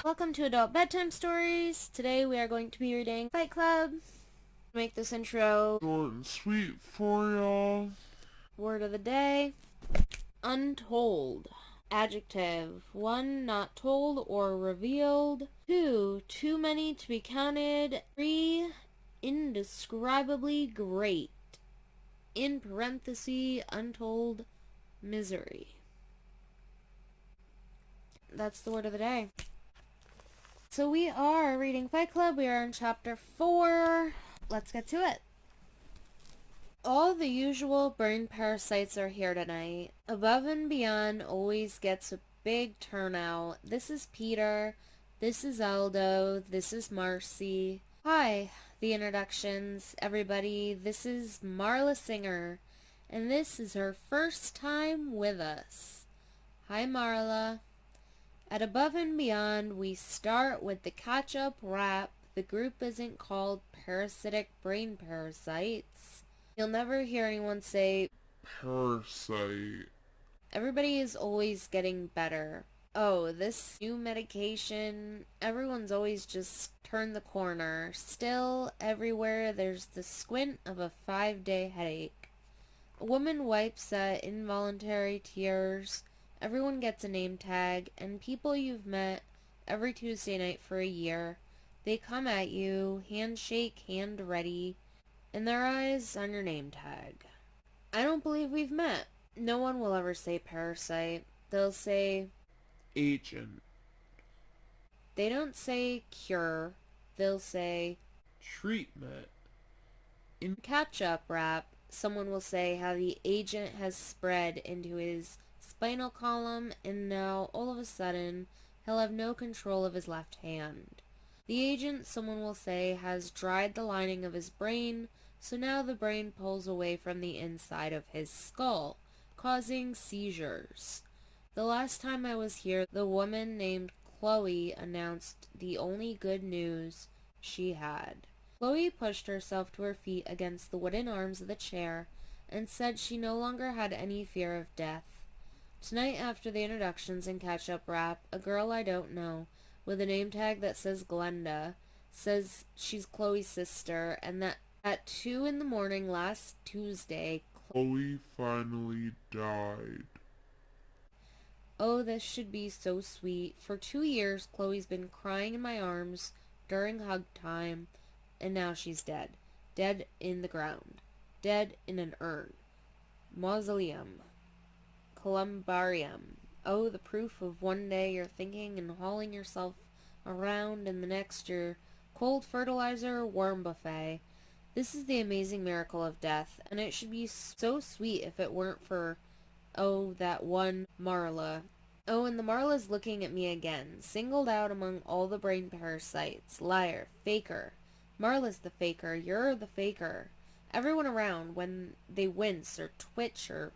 Welcome to Adult Bedtime Stories. Today we are going to be reading Fight Club. Make this intro short and sweet for y'all. Word of the day: untold. Adjective: 1. Not told or revealed. 2. Too many to be counted. 3. Indescribably great. In parentheses, untold misery. That's the word of the day. So we are reading Fight Club. We are in chapter 4. Let's get to it. All the usual brain parasites are here tonight. Above and Beyond always gets a big turnout. This is Peter. This is Aldo. This is Marcy. Hi, the introductions, everybody. This is Marla Singer, and this is her first time with us. Hi, Marla. At Above and Beyond, we start with the catch-up rap. The group isn't called Parasitic Brain Parasites. You'll never hear anyone say Parasite. Everybody is always getting better. Oh, this new medication, everyone's always just turned the corner. Still, everywhere there's the squint of a 5-day headache. A woman wipes at involuntary tears. Everyone gets a name tag, and people you've met every Tuesday night for a year, they come at you, handshake, hand ready, and their eyes on your name tag. I don't believe we've met. No one will ever say parasite. They'll say Agent. They don't say cure. They'll say Treatment. in catch-up rap, someone will say how the agent has spread into his spinal column, and now, all of a sudden, he'll have no control of his left hand. The agent, someone will say, has dried the lining of his brain, so now the brain pulls away from the inside of his skull, causing seizures. The last time I was here, the woman named Chloe announced the only good news she had. Chloe pushed herself to her feet against the wooden arms of the chair and said she no longer had any fear of death. Tonight, after the introductions and catch-up rap, a girl I don't know, with a name tag that says Glenda, says she's Chloe's sister, and that at 2 in the morning last Tuesday, Chloe finally died. Oh, this should be so sweet. For 2 years, Chloe's been crying in my arms during hug time, and now she's dead. Dead in the ground. Dead in an urn. Mausoleum. Columbarium. Oh, the proof of one day you're thinking and hauling yourself around, and the next you're cold fertilizer worm buffet. This is the amazing miracle of death, and it should be so sweet if it weren't for, that one Marla. Oh, and the Marla's looking at me again, singled out among all the brain parasites. Liar. Faker. Marla's the faker. You're the faker. Everyone around, when they wince or twitch or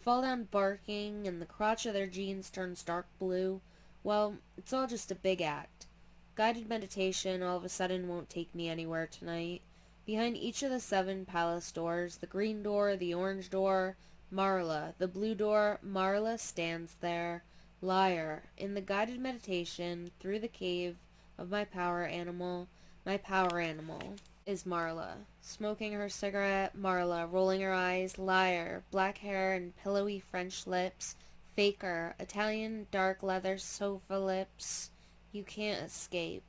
fall down barking and the crotch of their jeans turns dark blue, well, it's all just a big act. Guided meditation all of a sudden won't take me anywhere tonight. Behind each of the 7 palace doors, the green door, the orange door, Marla. The blue door, Marla stands there. Liar. In the guided meditation, through the cave of my power animal is Marla. Smoking her cigarette, Marla. Rolling her eyes, liar. Black hair and pillowy French lips, faker. Italian dark leather sofa lips. You can't escape.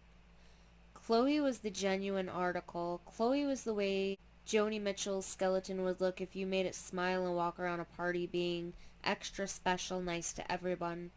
Chloe was the genuine article. Chloe was the way Joni Mitchell's skeleton would look if you made it smile and walk around a party being extra special nice to everyone.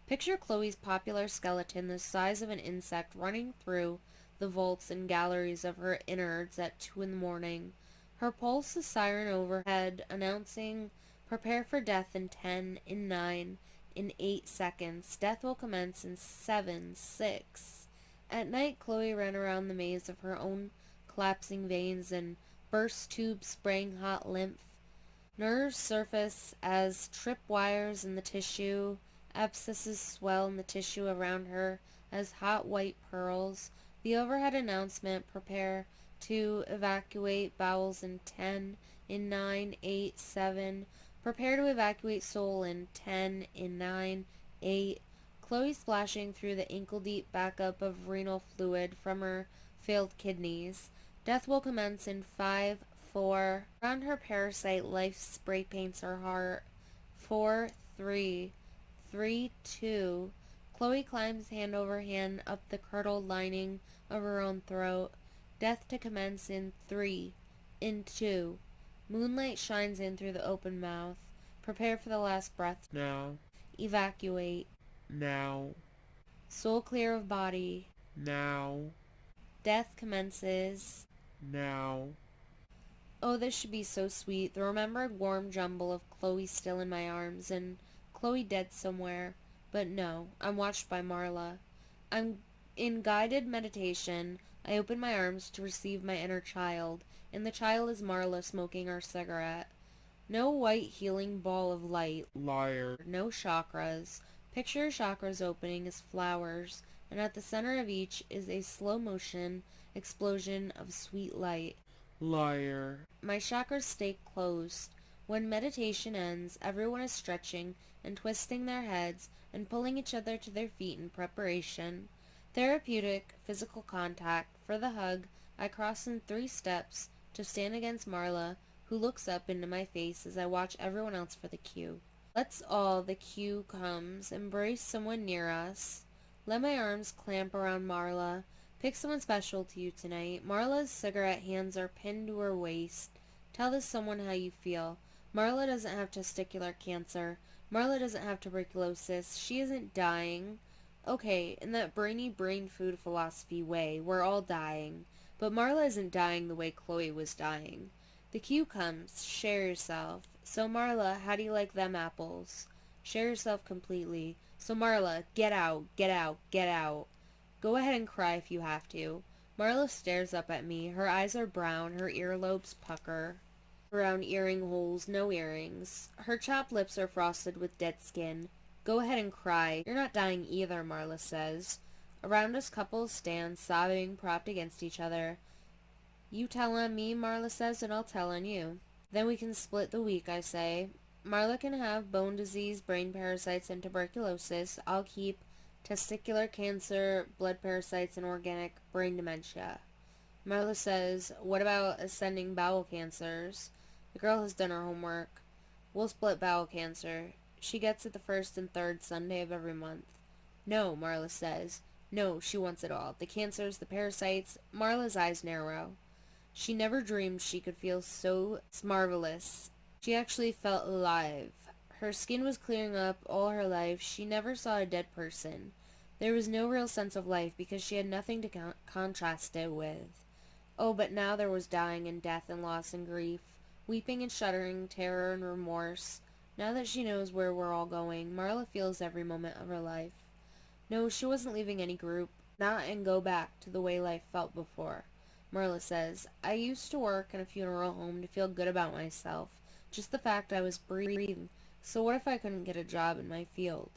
Picture Chloe's popular skeleton the size of an insect running through the vaults and galleries of her innards at 2 in the morning. Her pulse a siren overhead announcing, prepare for death in 10, in 9, in 8 seconds. Death will commence in 7, 6. At night, Chloe ran around the maze of her own collapsing veins and burst tubes spraying hot lymph. Nerves surface as trip wires in the tissue. Abscesses swell in the tissue around her as hot white pearls. The overhead announcement, prepare to evacuate bowels in 10, in 9, 8, 7. Prepare to evacuate soul in 10, in 9, 8. Chloe splashing through the ankle-deep backup of renal fluid from her failed kidneys. Death will commence in 5, 4. Around her parasite, life spray paints her heart. 4, 3, 3, 2. Chloe climbs hand over hand up the curdled lining of her own throat. Death to commence in 3, in 2. Moonlight shines in through the open mouth. Prepare for the last breath. Now. Evacuate. Now. Soul clear of body. Now. Death commences. Now. Oh, this should be so sweet. The remembered warm jumble of Chloe still in my arms, and Chloe dead somewhere. But no, I'm watched by Marla. I'm in guided meditation. I open my arms to receive my inner child, and the child is Marla smoking our cigarette. No white healing ball of light. Liar. No chakras. Picture chakras opening as flowers, and at the center of each is a slow motion explosion of sweet light. Liar. My chakras stay closed. When meditation ends, everyone is stretching and twisting their heads and pulling each other to their feet in preparation. Therapeutic physical contact. For the hug, I cross in 3 steps to stand against Marla, who looks up into my face as I watch everyone else for the cue. Let's all, the cue comes, embrace someone near us. Let my arms clamp around Marla. Pick someone special to you tonight. Marla's cigarette hands are pinned to her waist. Tell this someone how you feel. Marla doesn't have testicular cancer. Marla doesn't have tuberculosis. She isn't dying. Okay, in that brainy brain food philosophy way, we're all dying. But Marla isn't dying the way Chloe was dying. The cue comes. Share yourself. So Marla, how do you like them apples? Share yourself completely. So Marla, get out, get out, get out. Go ahead and cry if you have to. Marla stares up at me. Her eyes are brown. Her earlobes pucker. Around earring holes, no earrings. Her chapped lips are frosted with dead skin. Go ahead and cry. You're not dying either, Marla says. Around us, couples stand, sobbing, propped against each other. You tell on me, Marla says, and I'll tell on you. Then we can split the week, I say. Marla can have bone disease, brain parasites, and tuberculosis. I'll keep testicular cancer, blood parasites, and organic brain dementia. Marla says, what about ascending bowel cancers? The girl has done her homework. We'll split bowel cancer. She gets it the 1st and 3rd Sunday of every month. No, Marla says. No, she wants it all. The cancers, the parasites. Marla's eyes narrow. She never dreamed she could feel so marvelous. She actually felt alive. Her skin was clearing up all her life. She never saw a dead person. There was no real sense of life because she had nothing to contrast it with. Oh, but now there was dying and death and loss and grief, weeping and shuddering, terror and remorse. Now that she knows where we're all going, Marla feels every moment of her life. No, she wasn't leaving any group, not and go back to the way life felt before. Marla says, I used to work in a funeral home to feel good about myself, just the fact I was breathing. So what if I couldn't get a job in my field?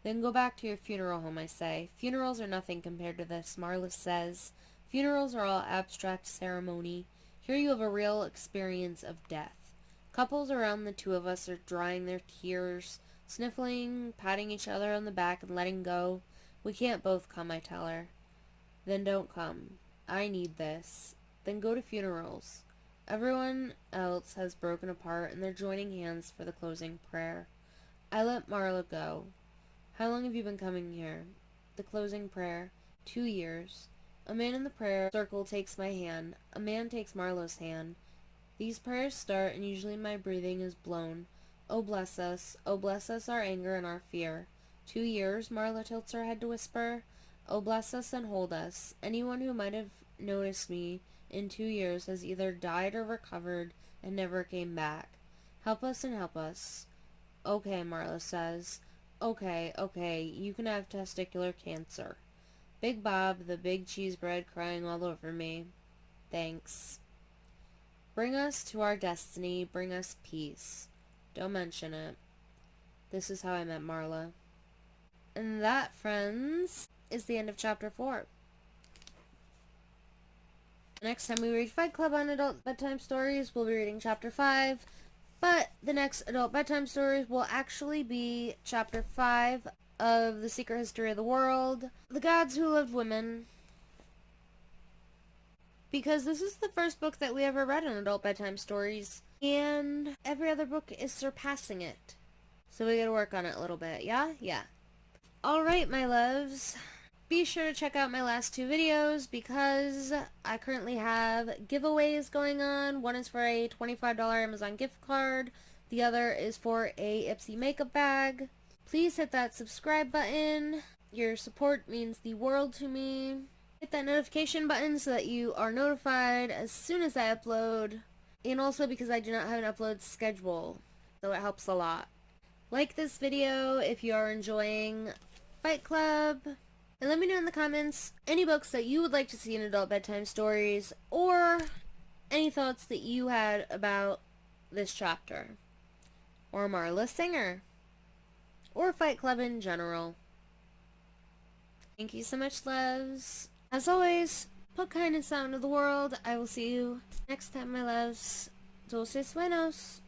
Then go back to your funeral home, I say. Funerals are nothing compared to this, Marla says. Funerals are all abstract ceremony. Here you have a real experience of death. Couples around the 2 of us are drying their tears, sniffling, patting each other on the back and letting go. We can't both come, I tell her. Then don't come. I need this. Then go to funerals. Everyone else has broken apart and they're joining hands for the closing prayer. I let Marla go. How long have you been coming here? The closing prayer. 2 years. A man in the prayer circle takes my hand. A man takes Marla's hand. These prayers start and usually my breathing is blown. Oh bless us. Oh bless us our anger and our fear. 2 years, Marla tilts her head to whisper. Oh bless us and hold us. Anyone who might have noticed me in 2 years has either died or recovered and never came back. Help us and help us. Okay, Marla says. Okay, you can have testicular cancer. Big Bob, the big cheese bread crying all over me. Thanks. Bring us to our destiny, bring us peace. Don't mention it. This is how I met Marla. And that, friends, is the end of chapter 4. Next time we read Fight Club on Adult Bedtime Stories, we'll be reading chapter 5. But the next adult bedtime stories will actually be chapter 5 of The Secret History of the World, The Gods Who Loved Women, because this is the first book that we ever read in adult bedtime stories, and every other book is surpassing it. So we gotta work on it a little bit, yeah? Yeah. Alright, my loves. Be sure to check out my last two videos because I currently have giveaways going on. One is for a $25 Amazon gift card. The other is for a Ipsy makeup bag. Please hit that subscribe button. Your support means the world to me. Hit that notification button so that you are notified as soon as I upload. And also because I do not have an upload schedule, so it helps a lot. Like this video if you are enjoying Fight Club. And let me know in the comments any books that you would like to see in adult bedtime stories, or any thoughts that you had about this chapter, or Marla Singer, or Fight Club in general. Thank you so much, loves. As always, put kindness out into the world. I will see you next time, my loves. Dulces buenos.